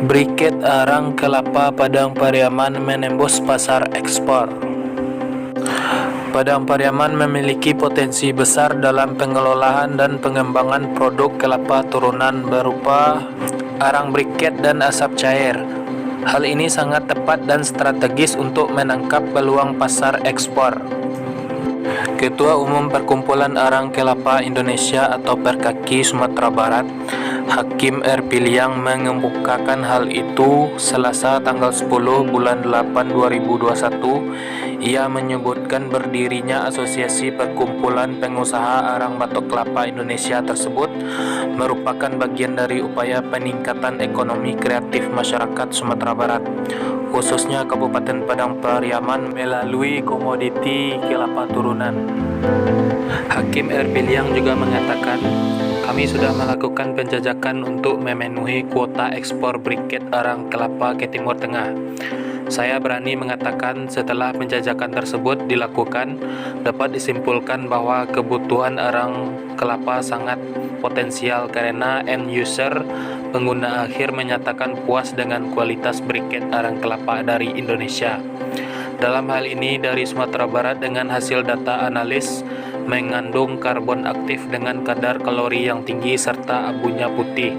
Briket arang kelapa Padang Pariaman menembus pasar ekspor. Padang Pariaman memiliki potensi besar dalam pengelolaan dan pengembangan produk kelapa turunan berupa arang briket dan asap cair. Hal ini sangat tepat dan strategis untuk menangkap peluang pasar ekspor. Ketua Umum Perkumpulan Arang Kelapa Indonesia atau Perkaki Sumatera Barat, Hakim R. Piliang mengemukakan hal itu Selasa tanggal 10 bulan 8 2021. Ia menyebutkan berdirinya Asosiasi Perkumpulan Pengusaha Arang Batok Kelapa Indonesia tersebut merupakan bagian dari upaya peningkatan ekonomi kreatif masyarakat Sumatera Barat, khususnya Kabupaten Padang Pariaman melalui komoditi kelapa turunan. Hakim R. Piliang juga mengatakan, kami sudah melakukan penjajakan untuk memenuhi kuota ekspor briket arang kelapa ke Timur Tengah. Saya berani mengatakan setelah penjajakan tersebut dilakukan, dapat disimpulkan bahwa kebutuhan arang kelapa sangat potensial karena end user pengguna akhir menyatakan puas dengan kualitas briket arang kelapa dari Indonesia. Dalam hal ini dari Sumatera Barat dengan hasil data analis mengandung karbon aktif dengan kadar kalori yang tinggi serta abunya putih,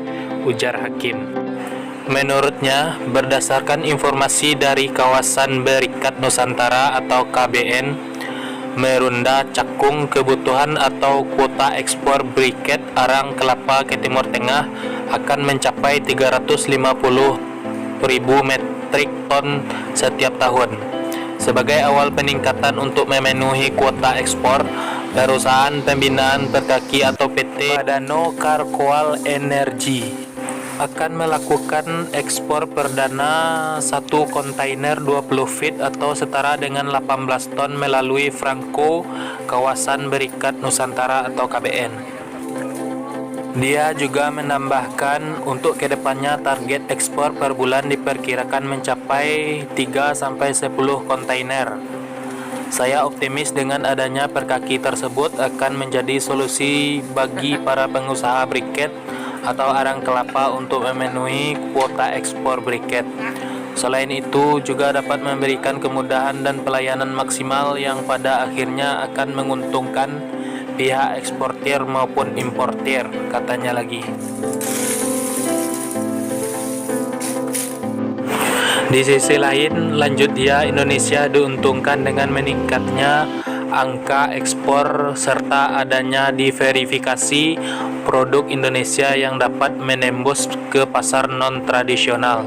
ujar Hakim. Menurutnya, berdasarkan informasi dari kawasan Berikat Nusantara atau KBN, Merunda Cakung, kebutuhan atau kuota ekspor briket arang kelapa ke Timur Tengah akan mencapai 350.000 metrik ton setiap tahun. Sebagai awal peningkatan untuk memenuhi kuota ekspor, Perusahaan Pembinaan Perkaki atau PT Badano Karkoal Energi akan melakukan ekspor perdana 1 kontainer 20 feet atau setara dengan 18 ton melalui Franco Kawasan Berikat Nusantara atau KBN. Dia juga menambahkan untuk kedepannya target ekspor per bulan diperkirakan mencapai 3-10 kontainer. Saya optimis dengan adanya perkaki tersebut akan menjadi solusi bagi para pengusaha briket atau arang kelapa untuk memenuhi kuota ekspor briket. Selain itu juga dapat memberikan kemudahan dan pelayanan maksimal yang pada akhirnya akan menguntungkan pihak eksportir maupun importir, katanya lagi. Di sisi lain, lanjut dia, Indonesia diuntungkan dengan meningkatnya angka ekspor serta adanya diverifikasi produk Indonesia yang dapat menembus ke pasar non-tradisional,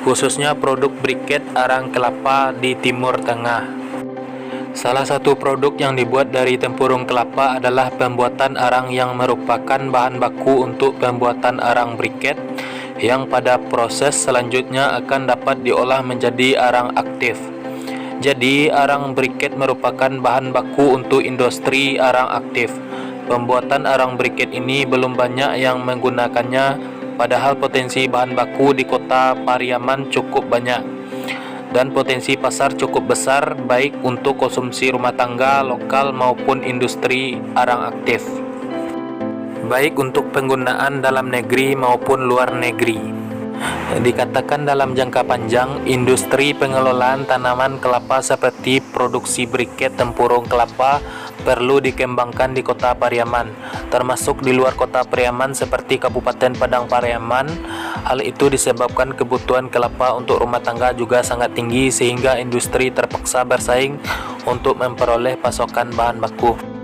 khususnya produk briket arang kelapa di Timur Tengah. Salah satu produk yang dibuat dari tempurung kelapa adalah pembuatan arang yang merupakan bahan baku untuk pembuatan arang briket yang pada proses selanjutnya akan dapat diolah menjadi arang aktif. Jadi, arang briket merupakan bahan baku untuk industri arang aktif. Pembuatan arang briket ini belum banyak yang menggunakannya, padahal potensi bahan baku di kota Pariaman cukup banyak dan potensi pasar cukup besar baik untuk konsumsi rumah tangga lokal maupun industri arang aktif, baik untuk penggunaan dalam negeri maupun luar negeri. Dikatakan dalam jangka panjang, industri pengelolaan tanaman kelapa seperti produksi briket tempurung kelapa perlu dikembangkan di kota Pariaman, termasuk di luar kota Pariaman seperti Kabupaten Padang Pariaman. Hal itu disebabkan kebutuhan kelapa untuk rumah tangga juga sangat tinggi sehingga industri terpaksa bersaing untuk memperoleh pasokan bahan baku.